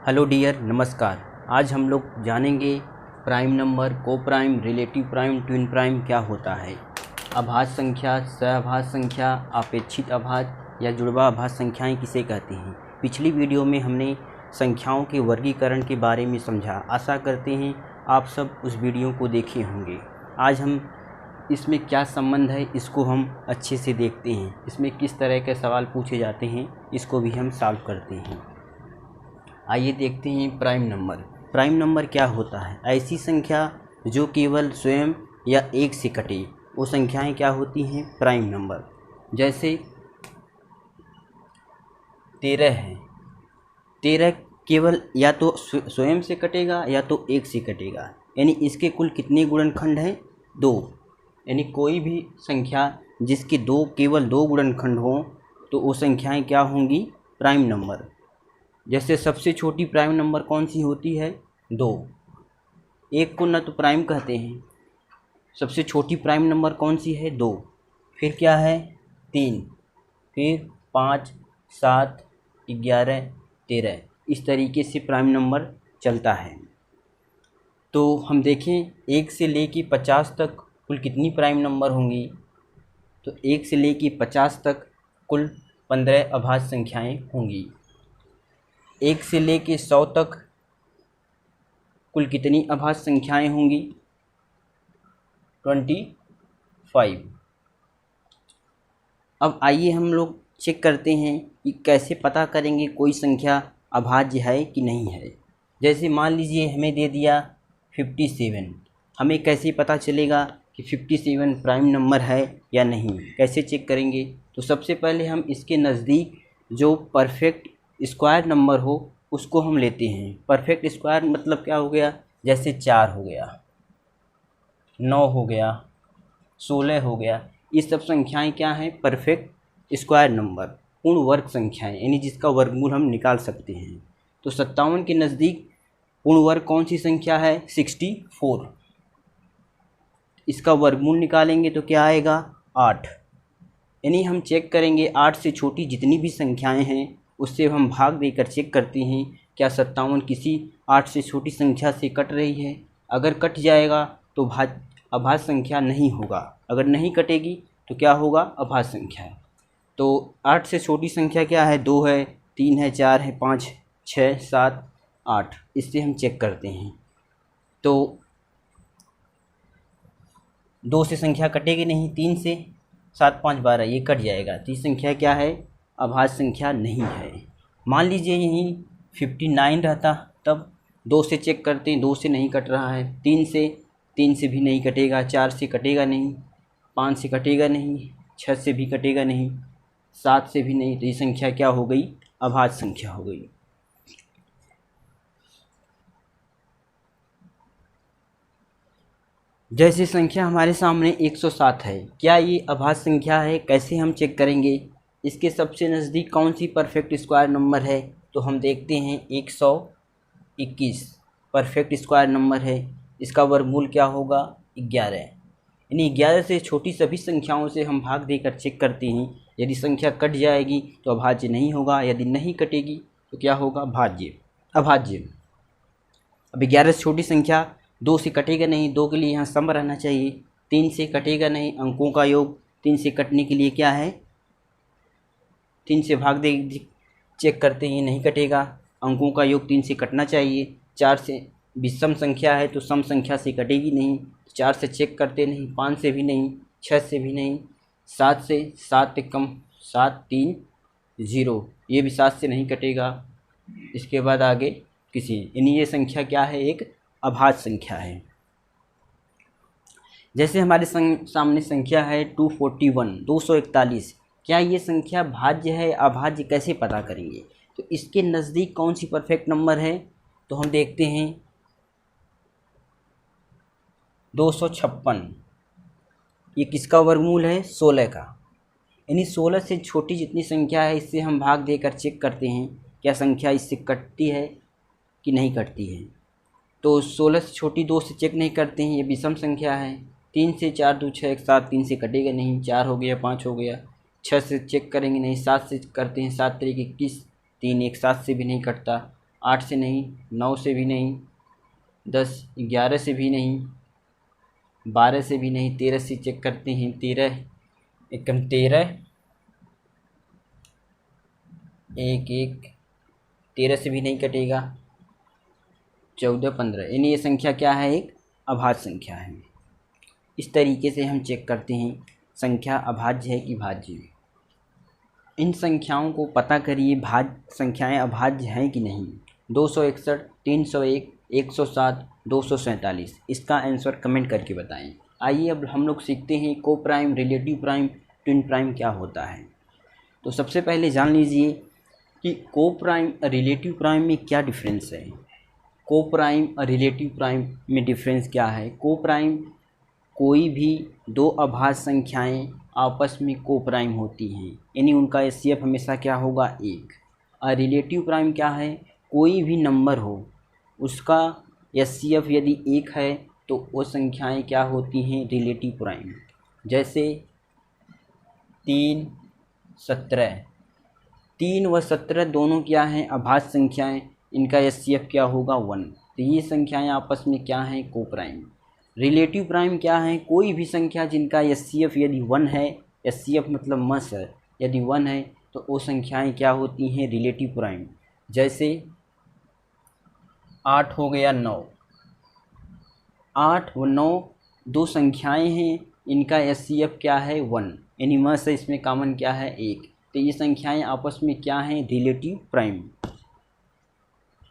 Hello dear, नमस्कार। आज हम लोग जानेंगे प्राइम नंबर, को prime, relative prime, twin prime क्या होता है, अभाज्य संख्या, सहअभाज्य संख्या, अपेक्षित अभाज्य या जुड़वा अभाज्य संख्याएं किसे कहते हैं। पिछली वीडियो में हमने संख्याओं के वर्गीकरण के बारे में समझा। आशा करते हैं आप सब उस वीडियो को देखे होंगे। आज हम इसमें क्या संबंध है इसको हम अच्छे से देखते हैं। इसमें किस तरह के सवाल पूछे जाते हैं इसको भी हम सॉल्व करते हैं। आइए देखते हैं प्राइम नंबर। प्राइम नंबर क्या होता है? ऐसी संख्या जो केवल स्वयं या एक से कटे, वो संख्याएं क्या होती हैं? Prime number. जैसे 13 है। 13 केवल या तो स्वयं से कटेगा या तो एक से कटेगा, यानी इसके कुल कितने गुणनखंड हैं? 2। यानी कोई भी संख्या जिसके केवल दो गुणनखंड हों तो वो संख्याएं क्या होंगी? Prime number. जैसे सबसे छोटी प्राइम नंबर कौन सी होती है? 2। एक को न तो प्राइम कहते हैं। सबसे छोटी प्राइम नंबर कौन सी है? 2। फिर क्या है? 3। फिर 5, 7, 11, 13। इस तरीके से प्राइम नंबर चलता है। तो हम देखें 1 से लेके 50 तक कुल कितनी प्राइम नंबर होंगी? तो 1 से लेके 50 तक कुल 15 अभाज्य संख्याएं होंगी। 1 से लेके 100 तक कुल कितनी अभाज्य संख्याएं होंगी? 25। अब आइए हम लोग चेक करते हैं कि कैसे पता करेंगे कोई संख्या अभाज्य है कि नहीं है। जैसे मान लीजिए हमें दे दिया 57। हमें कैसे पता चलेगा कि 57 प्राइम नंबर है या नहीं? कैसे चेक करेंगे? तो सबसे पहले हम इसके नज़दीक जो परफेक्ट स्क्वायर नंबर हो उसको हम लेते हैं। परफेक्ट स्क्वायर मतलब क्या हो गया? जैसे 4 हो गया, 9 हो गया, 16 हो गया। ये सब संख्याएं क्या हैं? परफेक्ट स्क्वायर नंबर, पूर्ण वर्ग संख्याएं, यानी जिसका वर्गमूल हम निकाल सकते हैं। तो 57 के नज़दीक पूर्ण वर्ग कौन सी संख्या है? 64। इसका वर्गमूल निकालेंगे तो क्या आएगा? 8। यानी हम चेक करेंगे 8 से छोटी जितनी भी संख्याएं हैं उससे हम भाग देकर चेक करते हैं क्या 57 किसी 8 से छोटी संख्या से कट रही है। अगर कट जाएगा तो अभाज्य संख्या नहीं होगा। अगर नहीं कटेगी तो क्या होगा? अभाज्य संख्या है। तो 8 से छोटी संख्या क्या है? 2 है, 3 है, 4 है, 5, 6, 7, 8। इससे हम चेक करते हैं। तो 2 से संख्या कटेगी नहीं, 3 से 7, 5, 12 ये कट जाएगा। तो ये संख्या क्या है? अभाज्य संख्या नहीं है। मान लीजिए यहीं 59 रहता, तब 2 से चेक करते हैं, 2 से नहीं कट रहा है। 3 से भी नहीं कटेगा, 4 से कटेगा नहीं, 5 से कटेगा नहीं, 6 से भी कटेगा नहीं, 7 से भी नहीं। तो ये संख्या क्या हो गई? अभाज्य संख्या हो गई। जैसे संख्या हमारे सामने 107 है, क्या ये अभाज्य संख्या है? कैसे हम चेक करेंगे? इसके सबसे नज़दीक कौन सी परफेक्ट स्क्वायर नंबर है? तो हम देखते हैं 121 परफेक्ट स्क्वायर नंबर है। इसका वर्गमूल क्या होगा? 11। यानी 11 से छोटी सभी संख्याओं से हम भाग देकर चेक करते हैं। यदि संख्या कट जाएगी तो अभाज्य नहीं होगा, यदि नहीं कटेगी तो क्या होगा? अभाज्य। अब 11 से छोटी संख्या 2 से कटेगा नहीं, 2 के लिए यहाँ सम रहना चाहिए। 3 से कटेगा नहीं, अंकों का योग 3 से कटने के लिए क्या है? 3 से भाग दे चेक करते हैं, नहीं कटेगा। अंकों का योग 3 से कटना चाहिए। 4 से विषम संख्या है तो सम संख्या से कटेगी नहीं, 4 से चेक करते नहीं, 5 से भी नहीं, 6 से भी नहीं, 7 से, 7 से कम, 7, 3, 0, ये भी 7 से नहीं कटेगा। इसके बाद आगे किसी, यानी ये संख्या क्या है? एक अभाज्य संख्या है। जैसे हमारे सामने संख्या है 241, 241। क्या ये संख्या भाज्य है अभाज्य? कैसे पता करेंगे? तो इसके नज़दीक कौन सी परफेक्ट नंबर है? तो हम देखते हैं 256। ये किसका वर्गमूल है? 16 का। यानी 16 से छोटी जितनी संख्या है इससे हम भाग देकर चेक करते हैं क्या संख्या इससे कटती है कि नहीं कटती है। तो 16 से छोटी 2 से चेक नहीं करते हैं, ये विषम संख्या है। 3 से 4, 2, 6, 1, 7, 3 से कटेगा नहीं, 4 हो गया, 5 हो गया। 6 से चेक करेंगे नहीं, 7 से करते हैं, 7 तरीके 21, 3, 1, 7 से भी नहीं कटता। 8 से नहीं, 9 से भी नहीं, 10, 11 से भी नहीं, 12 से भी नहीं, 13 से चेक करते हैं। 13 एकम 13, 1 1, 13 से भी नहीं कटेगा। 14 15, यानी ये संख्या क्या है, एक अभाज्य संख्या है। इस तरीके से हम चेक करते हैं संख्या अभाज्य है कि भाज्य है। इन संख्याओं को पता करिए भाज्य संख्याएं अभाज्य हैं कि नहीं। 261, 301, 107, 247, इसका आंसर कमेंट करके बताएं। आइए अब हम लोग सीखते हैं को prime, relative prime, twin prime क्या होता है। तो सबसे पहले जान लीजिए कि को प्राइम रिलेटिव प्राइम में क्या डिफरेंस है। को प्राइम और रिलेटिव प्राइम में डिफरेंस क्या है। को प्राइम कोई भी दो अभाज्य संख्याएं आपस में को प्राइम होती हैं, यानी उनका एचसीएफ हमेशा क्या होगा, 1। और रिलेटिव प्राइम क्या है, कोई भी नंबर हो उसका एचसीएफ यदि 1 है तो वो संख्याएं क्या होती हैं, रिलेटिव प्राइम। जैसे 3 17, 3 व 17 दोनों क्या हैं, अभाज्य संख्याएं, इनका एचसीएफ क्या होगा, 1। तो ये संख्याएं आपस में क्या हैं, को प्राइम। रिलेटिव प्राइम क्या है, कोई भी संख्या जिनका एचसीएफ यदि 1 है, एचसीएफ मतलब मस है, यदि 1 है तो वो संख्याएं क्या होती हैं, रिलेटिव प्राइम। जैसे 8 हो गया 9, 8 व 9 दो संख्याएं हैं, इनका एचसीएफ क्या है, 1, यानी मस है, इसमें कॉमन क्या है, 1। तो ये संख्याएं आपस में क्या हैं, रिलेटिव प्राइम।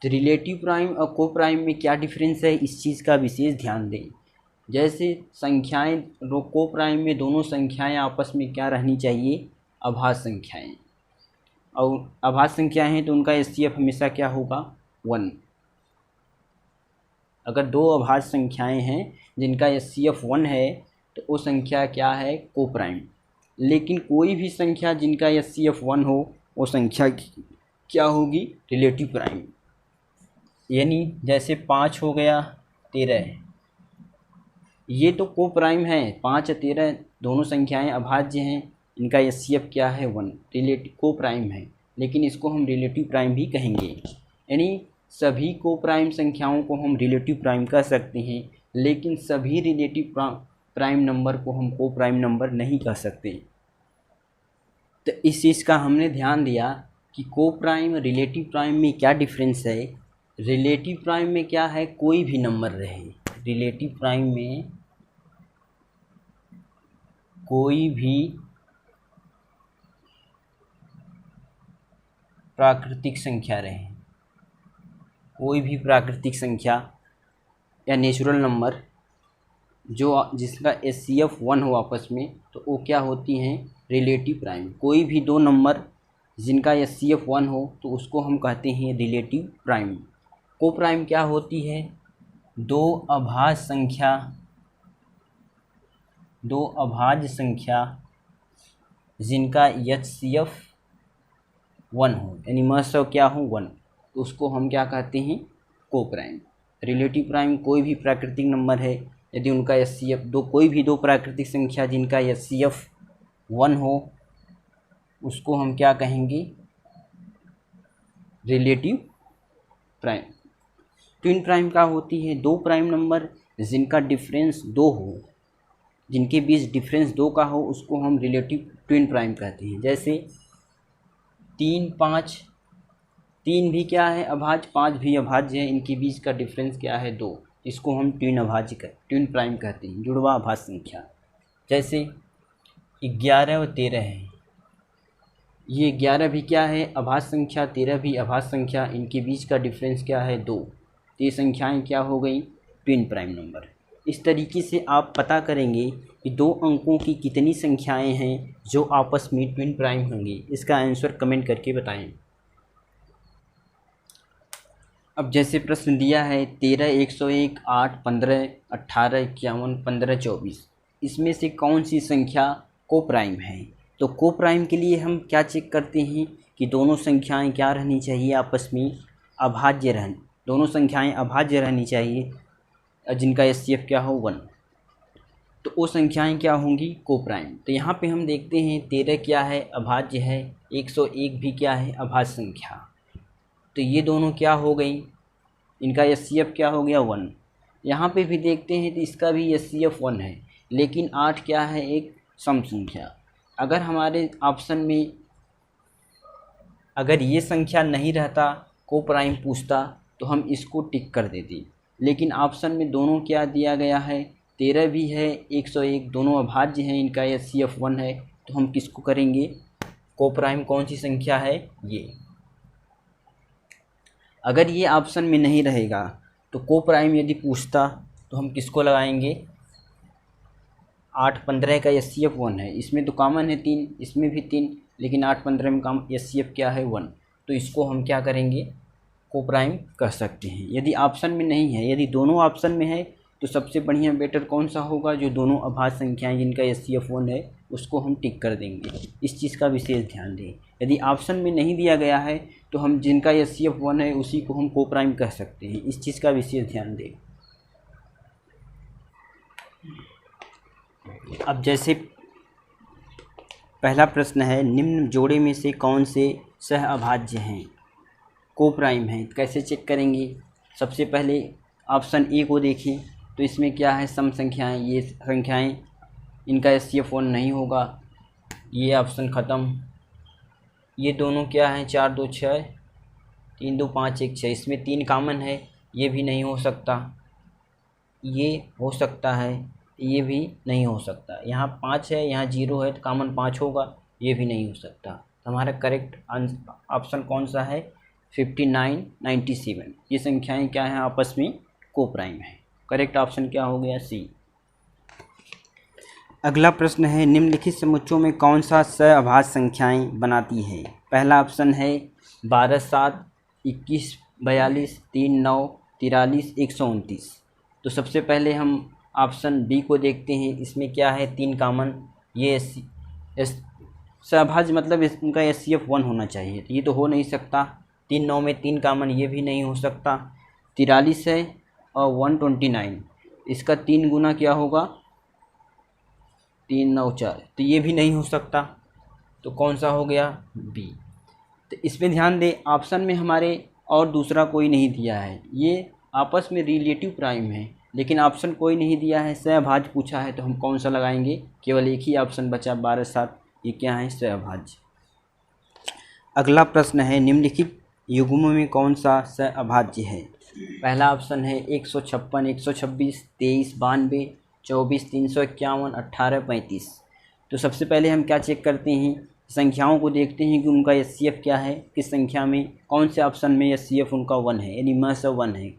तो रिलेटिव प्राइम और को प्राइम में क्या डिफरेंस है, इस चीज़ का विशेष ध्यान दें। जैसे संख्याएं को प्राइम में दोनों संख्याएं आपस में क्या रहनी चाहिए, अभाज्य संख्याएं, और अभाज्य संख्याएं हैं तो उनका एचसीएफ हमेशा क्या होगा, 1। अगर दो अभाज्य संख्याएं हैं जिनका एचसीएफ 1 है तो वो संख्या क्या है, को प्राइम। लेकिन कोई भी संख्या जिनका एचसीएफ 1 हो वो संख्या क्या होगी, रिलेटिव प्राइम। यानी जैसे 5 हो गया 13, ये तो को प्राइम है, 5 और 13 दोनों संख्याएं अभाज्य हैं, इनका एचसीएफ क्या है, 1, रिलेटिव को प्राइम है, लेकिन इसको हम रिलेटिव प्राइम भी कहेंगे। यानी सभी को प्राइम संख्याओं को हम रिलेटिव प्राइम कह सकते हैं, लेकिन सभी रिलेटिव प्राइम नंबर को हम को प्राइम नंबर नहीं कह सकते। तो इस चीज़ का हमने ध्यान दिया कि को प्राइम और रिलेटिव प्राइम में क्या डिफरेंस है। रिलेटिव प्राइम में क्या है, कोई भी नंबर रहे, रिलेटिव प्राइम में कोई भी प्राकृतिक संख्या रहे, कोई भी प्राकृतिक संख्या या नेचुरल नंबर जो जिसका एचसीएफ 1 हो आपस में, तो वो क्या होती हैं, रिलेटिव प्राइम। कोई भी दो नंबर जिनका एचसीएफ 1 हो तो उसको हम कहते हैं रिलेटिव प्राइम। को प्राइम क्या होती है, दो अभाज्य संख्या जिनका एचसीएफ 1 हो, यानी महत्व क्या हो, 1, तो उसको हम क्या कहते हैं, को प्राइम। रिलेटिव प्राइम कोई भी प्राकृतिक नंबर है यदि उनका एचसीएफ कोई भी दो प्राकृतिक संख्या जिनका एचसीएफ 1 हो उसको हम क्या कहेंगे, रिलेटिव प्राइम। ट्विन प्राइम क्या होती है, दो प्राइम नंबर जिनका डिफरेंस 2 हो, जिनके बीच डिफरेंस 2 का हो उसको हम रिलेटिव ट्विन प्राइम कहते हैं। जैसे 3 5, 3 भी क्या है, अभाज्य, 5 भी अभाज्य है, इनके बीच का डिफरेंस क्या है, 2, इसको हम ट्विन प्राइम कहते हैं, जुड़वा अभाज्य संख्या। जैसे 11 और 13 है, ये 11 भी क्या है, अभाज्य संख्या, 13 भी अभाज्य संख्या, इनके बीच का डिफरेंस क्या है, 2, तो ये संख्याएं क्या हो गई, ट्विन प्राइम नंबर। इस तरीके से आप पता करेंगे कि दो अंकों की कितनी संख्याएं हैं जो आपस में ट्विन प्राइम होंगी। इसका आंसर कमेंट करके बताएं। अब जैसे प्रश्न दिया है 13, 101, 8, 15, 18, 51, 15, 24, इसमें से कौन सी संख्या को प्राइम है। तो को प्राइम के लिए हम क्या चेक करते हैं कि दोनों संख्याएं क्या रहनी चाहिए, आपस में अभाज्य रहनी, दोनों संख्याएं अभाज्य रहनी चाहिए जिनका एचसीएफ क्या हो, 1, तो वो संख्याएं क्या होंगी, को प्राइम। तो यहाँ पे हम देखते हैं 13 क्या है, अभाज्य है, 101 भी क्या है, अभाज्य संख्या। तो ये दोनों क्या हो गई, इनका HCF क्या हो गया 1। यहाँ पे भी देखते हैं तो इसका भी HCF 1 है, लेकिन 8 क्या है, एक सम संख्या। अगर हमारे ऑप्शन में अगर ये संख्या नहीं रहता, को प्राइम पूछता, तो हम इसको टिक कर देते, लेकिन ऑप्शन में दोनों क्या दिया गया है, 13 भी है, 101 दोनों अभाज्य हैं, इनका HCF 1 है, तो हम किसको करेंगे, को प्राइम कौन सी संख्या है ये। अगर ये ऑप्शन में नहीं रहेगा तो को प्राइम यदि पूछता तो हम किसको लगाएंगे, 8 15 का HCF 1 है, इसमें तो कॉमन है 3, इसमें भी 3, लेकिन 8 15 में काम HCF क्या है 1, तो इसको हम क्या करेंगे, को प्राइम कह सकते हैं। यदि ऑप्शन में नहीं है, यदि दोनों ऑप्शन में है तो सबसे बढ़िया बेटर कौन सा होगा, जो दोनों अभाज्य संख्याएं जिनका HCF 1 है उसको हम टिक कर देंगे। इस चीज़ का विशेष ध्यान दें। यदि ऑप्शन में नहीं दिया गया है तो हम जिनका HCF 1 है उसी को हम को प्राइम कह सकते हैं, इस चीज़ का विशेष ध्यान दें। अब जैसे पहला प्रश्न है, निम्न जोड़े में से कौन से सह अभाज्य हैं, को प्राइम है, कैसे चेक करेंगे। सबसे पहले ऑप्शन ए को देखें तो इसमें क्या है, सम संख्याएं, ये संख्याएं इनका HCF 1 नहीं होगा, ये ऑप्शन ख़त्म। ये दोनों क्या हैं, 4 2 6, 3 2 5 1 6, इसमें 3 कॉमन है, ये भी नहीं हो सकता, ये हो सकता है, ये भी नहीं हो सकता। यहाँ 5 है, यहाँ 0 है, तो कॉमन 5 होगा, ये भी नहीं हो सकता। तो हमारा करेक्ट ऑप्शन कौन सा है, 59 97, ये संख्याएं क्या हैं, आपस में को प्राइम है। करेक्ट ऑप्शन क्या हो गया, सी। अगला प्रश्न है, निम्नलिखित समुच्चयों में कौन सा सहअभाज्य संख्याएं बनाती है। पहला ऑप्शन है 12 7 21 42 3 9 43 129। तो सबसे पहले हम ऑप्शन बी को देखते हैं, इसमें क्या है, 3 कॉमन, ये सहअभाज्य मतलब इनका HCF 1 होना चाहिए, तो ये तो हो नहीं सकता। 3 9 में 3 कॉमन, ये भी नहीं हो सकता। 43 है और 129, इसका 3 गुना क्या होगा, 3 9 4, तो ये भी नहीं हो सकता। तो कौन सा हो गया, बी। तो इसमें ध्यान दें, ऑप्शन में हमारे और दूसरा कोई नहीं दिया है, ये आपस में रिलेटिव प्राइम है, लेकिन ऑप्शन कोई नहीं दिया है, सहअभाज्य पूछा है, तो हम कौन सा लगाएंगे, केवल एक ही ऑप्शन बचा 12 7, ये क्या है, सहअभाज्य। अगला प्रश्न है, निम्नलिखित युग्मों में कौन सा सहअभाज्य है। पहला ऑप्शन है 156 126 23 92 24 351 18 35। तो सबसे पहले हम क्या चेक करते हैं, संख्याओं को देखते हैं कि उनका HCF क्या है, किस संख्या में, कौन से ऑप्शन में HCF उनका 1 है, यानी म से 1 है।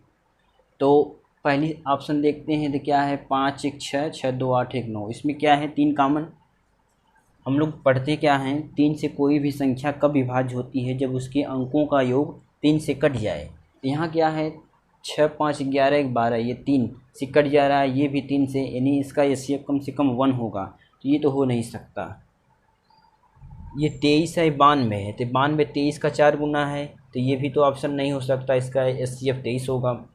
तो पहली ऑप्शन देखते हैं तो क्या है, 5 1 6 6 2 8 1 9, इसमें क्या है, 3 कॉमन। हम लोग पढ़ते क्या हैं, 3 से कोई भी संख्या कब विभाज्य होती है, जब उसके अंकों का योग 3 से कट जाए। तो यहाँ क्या है, 6 5 11 1 12, ये 3 से कट जा रहा है, ये भी 3 से, यानी इसका HCF कम से कम 1 होगा, तो ये तो हो नहीं सकता। ये 23 है, 92 है, तो 92 23 का 4 गुना है, तो ये भी तो ऑप्शन नहीं हो सकता, इसका HCF 23 होगा।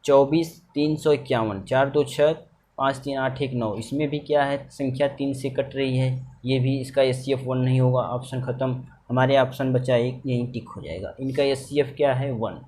24 351 4 2 6 5 3 8 1 9, इसमें भी क्या है, संख्या 3 से कट रही है, ये भी इसका HCF 1 नहीं होगा, ऑप्शन ख़त्म। हमारे ऑप्शन बचा एक, यहीं टिक हो जाएगा, इनका HCF क्या है 1।